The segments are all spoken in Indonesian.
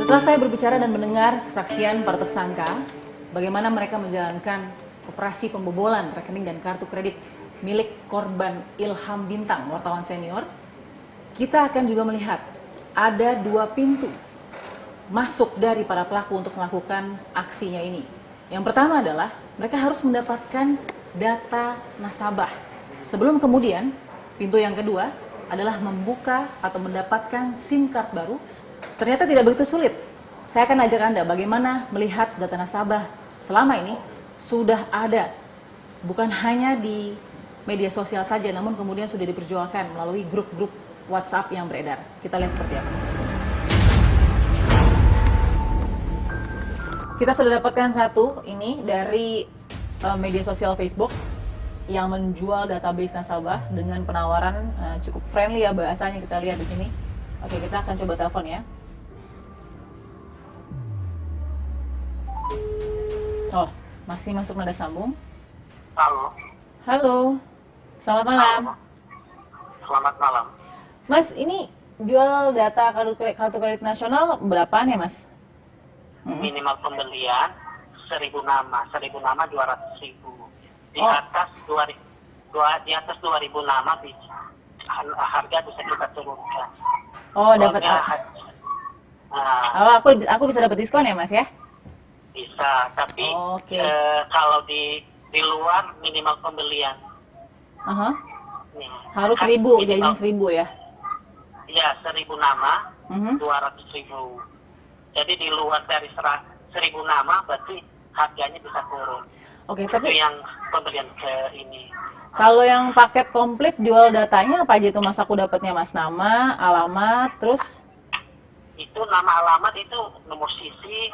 Setelah saya berbicara dan mendengar kesaksian para tersangka, bagaimana mereka menjalankan operasi pembobolan rekening dan kartu kredit milik korban Ilham Bintang, wartawan senior, kita akan juga melihat ada dua pintu masuk dari para pelaku untuk melakukan aksinya ini. Yang pertama adalah mereka harus mendapatkan data nasabah. Sebelum kemudian, pintu yang kedua adalah membuka atau mendapatkan SIM card baru. Ternyata tidak begitu sulit. Saya akan ajak Anda bagaimana melihat data nasabah selama ini sudah ada. Bukan hanya di media sosial saja, namun kemudian sudah diperjualkan melalui grup-grup WhatsApp yang beredar. Kita lihat seperti apa. Kita sudah dapatkan satu ini dari media sosial Facebook yang menjual database nasabah dengan penawaran cukup friendly ya bahasanya, kita lihat di sini. Oke, kita akan coba telepon ya. Oh, masih masuk nada sambung. Halo. Halo, selamat malam. Selamat malam. Mas, ini jual data kartu kredit nasional berapaan ya, Mas? Minimal pembelian 1.000 nama, 1.000 nama 200.000. Di Oh. atas 2.000 nama harga bisa kita turunkan. Oh, dapat. Nah, Aku bisa dapat diskon ya, Mas ya? bisa, tapi Oke. kalau di luar minimal pembelian. Aha. Nih, Harus kan 1.000, minimal- jadinya 1.000 ya? Ya, 1.000 nama, Mhm. 200.000. Jadi di luar dari 1.000 nama berarti harganya bisa turun. Oke, Itu tapi yang pembelian ke ini. kalau yang paket komplit jual datanya apa aja itu, Mas? Aku dapatnya, Mas, nama, alamat, terus Itu nama alamat itu nomor sisi,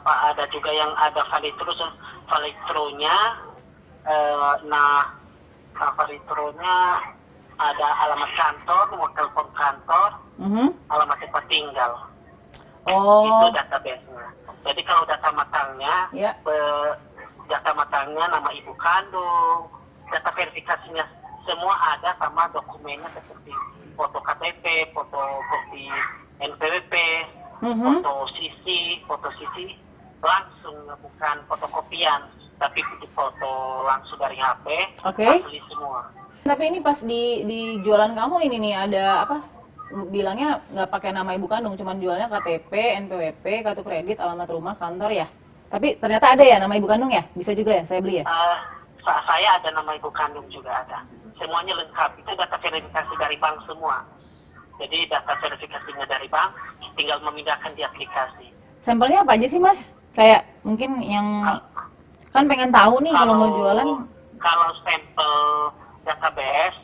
ada juga yang ada valitronya, valitronya ada alamat kantor, nomor telepon kantor, alamat tempat tinggal. Oh, Itu database-nya. Jadi kalau data matangnya, ya. Nama ibu kandung, data verifikasinya semua ada sama dokumennya seperti foto KTP, foto kopi NPWP, foto sisi langsung, bukan fotokopian, tapi foto langsung dari HP, Oke. asli semua. Tapi ini pas di jualan kamu ini nih ada apa? Bilangnya nggak pakai nama ibu kandung, cuman jualnya KTP, NPWP, kartu kredit, alamat rumah, kantor ya. Tapi ternyata ada ya nama ibu kandung ya? Bisa juga ya, saya beli ya? Saya ada nama ibu kandung juga ada. Semuanya lengkap. Itu data verifikasi dari bank semua. Jadi data verifikasinya dari bank, tinggal memindahkan di aplikasi. Sampelnya apa aja sih, Mas? Kayak mungkin yang kan pengen tahu nih kalau mau jualan. Kalau sampel database,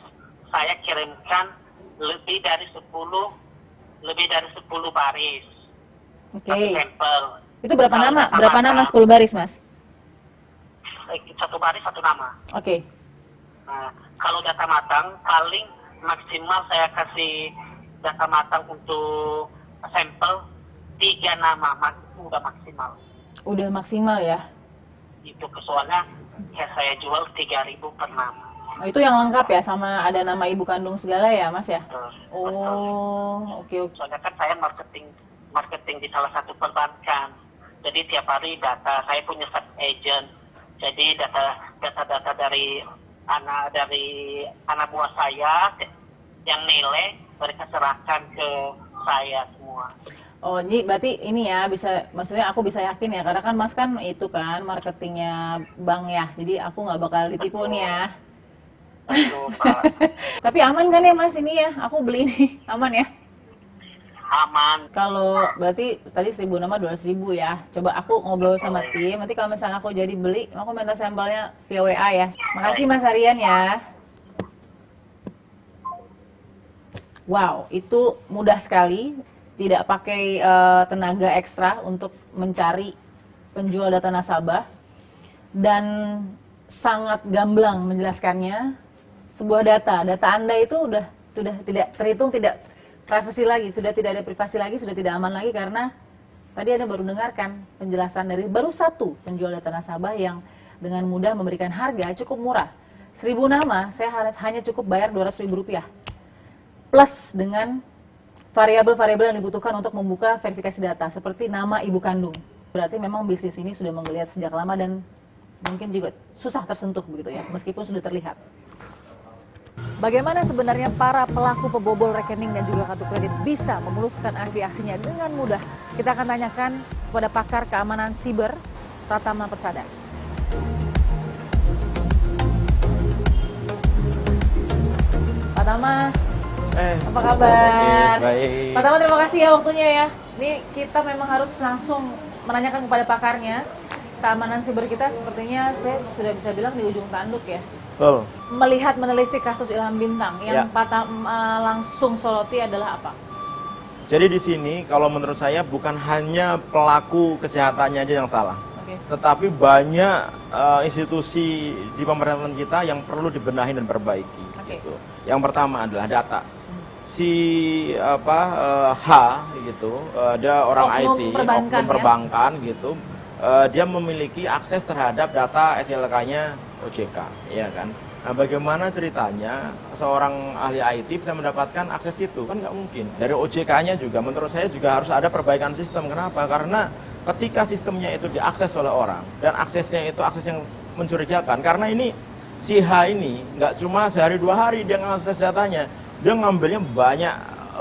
saya kirimkan lebih dari 10 baris. Oke. Satu sampel. Itu berapa Kalau nama? data Berapa matang, nama 10 baris, Mas? Satu baris satu nama. Oke. Nah, kalau data matang, paling maksimal saya kasih data matang untuk sampel 3 nama, udah maksimal. Udah maksimal ya. Itu soalnya saya jual 3.000 per nama. Oh, itu yang lengkap ya, sama ada nama ibu kandung segala ya, Mas ya? Betul. Oh, oke. Soalnya kan saya marketing di salah satu perbankan. Jadi tiap hari data, saya punya sub agent. Jadi data dari anak buah saya yang nilai mereka serahkan ke saya semua. Oh, jadi berarti ini ya maksudnya aku bisa yakin ya, karena kan Mas kan itu kan marketingnya bank ya, jadi aku nggak bakal ditipu nih ya. Aduh, Pak. Tapi aman kan ya, Mas, ini ya, aku beli ini aman ya? Aman. Kalau berarti tadi 1.000 nama 200.000 ya. Coba aku ngobrol sama tim. Nanti kalau misalnya aku jadi beli, aku minta sampelnya via WA ya. Makasih Mas Aryan ya. Wow, itu mudah sekali. Tidak pakai tenaga ekstra untuk mencari penjual data nasabah. Dan sangat gamblang menjelaskannya. Sebuah data Anda itu sudah tidak terhitung, tidak privasi lagi, sudah tidak ada privasi lagi, sudah tidak aman lagi, karena tadi Anda baru dengarkan penjelasan dari baru satu penjual data nasabah yang dengan mudah memberikan harga cukup murah. 1.000 nama saya hanya cukup bayar Rp200.000 plus dengan variabel-variabel yang dibutuhkan untuk membuka verifikasi data seperti nama ibu kandung. Berarti memang bisnis ini sudah menggeliat sejak lama dan mungkin juga susah tersentuh begitu ya, meskipun sudah terlihat. Bagaimana sebenarnya para pelaku pembobol rekening dan juga kartu kredit bisa memuluskan aksi-aksinya dengan mudah? Kita akan tanyakan kepada pakar keamanan siber, Pratama Persada. Pak Tama, apa kabar? Baik. Pak Tama, terima kasih ya waktunya ya. Ini kita memang harus langsung menanyakan kepada pakarnya. Keamanan siber kita sepertinya saya sudah bisa bilang di ujung tanduk ya. Betul. Melihat menelisik kasus Ilham Bintang, yang Ya. Pak Tama langsung soroti adalah apa? Jadi di sini kalau menurut saya bukan hanya pelaku kesehatannya aja yang salah, Oke. tetapi banyak institusi di pemerintahan kita yang perlu dibenahi dan perbaiki. Oke. Gitu. Yang pertama adalah data. Si H gitu, ada orang Oknum IT, perbankan, oknum ya? perbankan gitu, dia memiliki akses terhadap data SLK-nya OJK, ya kan? Nah, bagaimana ceritanya seorang ahli IT bisa mendapatkan akses itu? Kan nggak mungkin. Dari OJK-nya juga, menurut saya juga harus ada perbaikan sistem. Kenapa? Karena ketika sistemnya itu diakses oleh orang dan aksesnya itu akses yang mencurigakan, karena ini si H ini nggak cuma sehari 2 hari dia ngakses datanya, dia ngambilnya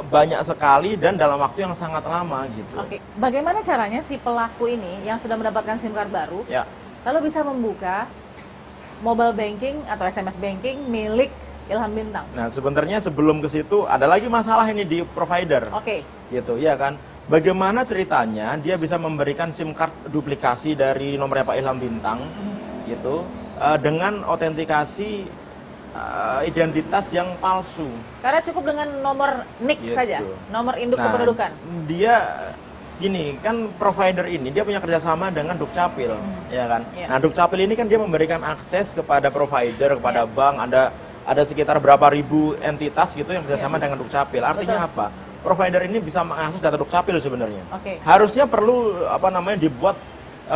banyak sekali dan dalam waktu yang sangat lama gitu. Oke. Bagaimana caranya si pelaku ini yang sudah mendapatkan SIM card baru, Ya. lalu bisa membuka mobile banking atau SMS banking milik Ilham Bintang? Nah, sebenarnya sebelum ke situ ada lagi masalah ini di provider. Oke. Gitu, ya kan? Bagaimana ceritanya dia bisa memberikan SIM card duplikasi dari nomornya Pak Ilham Bintang gitu dengan autentikasi identitas yang palsu. Karena cukup dengan nomor NIK Gitu. saja, nomor induk Nah, kependudukan. Dia gini, kan provider ini dia punya kerjasama dengan Dukcapil, ya kan? Iya. Nah, Dukcapil ini kan dia memberikan akses kepada provider, kepada Iya. bank, ada sekitar berapa ribu entitas gitu yang kerjasama Iya. dengan Dukcapil. Artinya Betul. apa? Provider ini bisa mengakses data Dukcapil sebenarnya. Oke. Harusnya perlu dibuat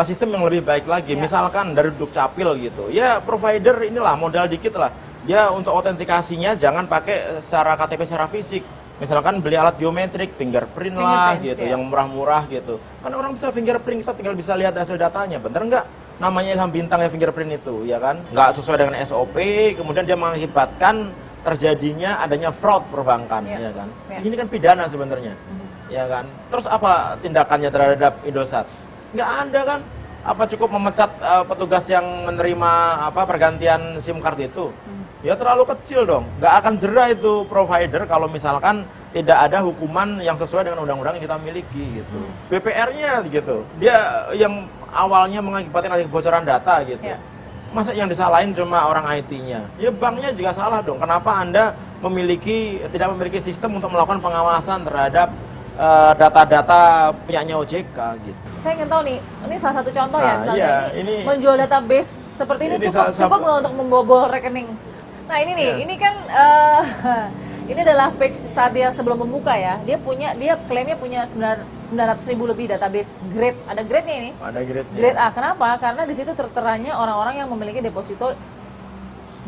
sistem yang lebih baik lagi. Iya. Misalkan dari Dukcapil gitu. Ya, provider inilah modal dikit lah. Ya, untuk autentikasinya jangan pakai secara KTP secara fisik. Misalkan beli alat biometrik, fingerprint lah Fingerprints, gitu, ya. yang murah-murah gitu. Kan orang bisa fingerprint, kita tinggal bisa lihat hasil datanya. Bener nggak? Namanya Ilham Bintang yang fingerprint itu, ya kan? Nggak sesuai dengan SOP, kemudian dia mengakibatkan terjadinya adanya fraud perbankan, Ya. ya kan? Ya. Ini kan pidana sebenarnya, ya kan? Terus apa tindakannya terhadap Indosat? Nggak ada kan? Apa cukup memecat petugas yang menerima pergantian SIM card itu? Ya terlalu kecil dong. Nggak akan jerah itu provider kalau misalkan tidak ada hukuman yang sesuai dengan undang-undang yang kita miliki gitu. BPR-nya gitu. Dia yang awalnya mengakibatkan ada kebocoran data gitu. Ya. Masa yang disalahin cuma orang IT-nya? Ya banknya juga salah dong. Kenapa Anda tidak memiliki sistem untuk melakukan pengawasan terhadap data-data punyanya OJK gitu. Saya ingin tahu nih, ini salah satu contoh ya, Nah, misalnya iya, ini ini- menjual database seperti ini ini cukup nggak untuk membobol rekening? Nah ini nih, Iya. ini kan ini adalah page saat dia sebelum membuka ya, dia klaimnya punya 900.000 lebih database grade, ada grade-nya ini, Ada grade-nya. grade A. Kenapa? Karena di situ terteranya orang-orang yang memiliki deposito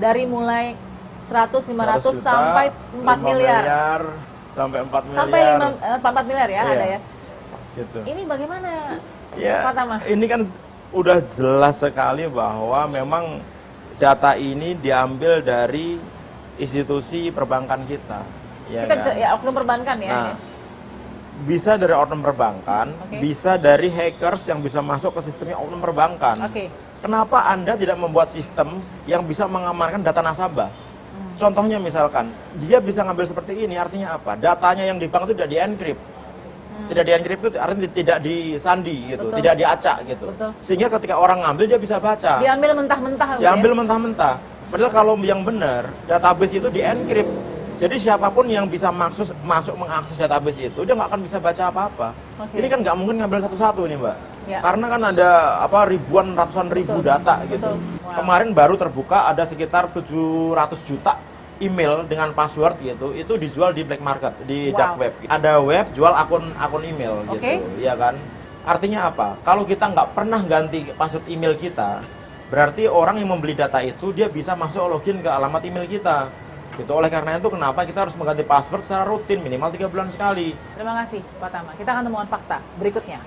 dari mulai 100, 500 100 juta, sampai 4 5 miliar. sampai 4 miliar. Sampai 4 miliar ya Iya. ada ya. Gitu. Ini bagaimana Ya, Pak Tama? ini kan udah jelas sekali bahwa memang data ini diambil dari institusi perbankan kita. Ya Kita kan? bisa, ya oknum perbankan ya. Nah, bisa dari oknum perbankan, Oke. bisa dari hackers yang bisa masuk ke sistemnya oknum perbankan. Oke. Kenapa Anda tidak membuat sistem yang bisa mengamankan data nasabah? Contohnya misalkan, dia bisa ngambil seperti ini, artinya apa? Datanya yang di bank itu tidak di-encrypt. Tidak di-encrypt itu artinya tidak disandi gitu, Betul. tidak diacak gitu. Betul. Sehingga ketika orang ngambil dia bisa baca. Diambil mentah-mentah gitu Diambil ya. mentah-mentah. Padahal kalau yang benar, database itu di-encrypt. Jadi siapapun yang bisa masuk mengakses database itu, dia nggak akan bisa baca apa-apa. Oke. Ini kan nggak mungkin ngambil satu-satu nih, Mbak. Ya. Karena kan ada ribuan, ratusan ribu Betul. data Betul. gitu. Wow. Kemarin baru terbuka ada sekitar 700 juta email dengan password gitu, itu dijual di black market, di Wow. dark web. Ada web jual akun email Oke. gitu, ya kan? Artinya apa? Kalau kita nggak pernah ganti password email kita, berarti orang yang membeli data itu dia bisa masuk login ke alamat email kita. Gitu. Oleh karena itu kenapa kita harus mengganti password secara rutin minimal 3 bulan sekali. Terima kasih Pak Tama. Kita akan temukan fakta berikutnya.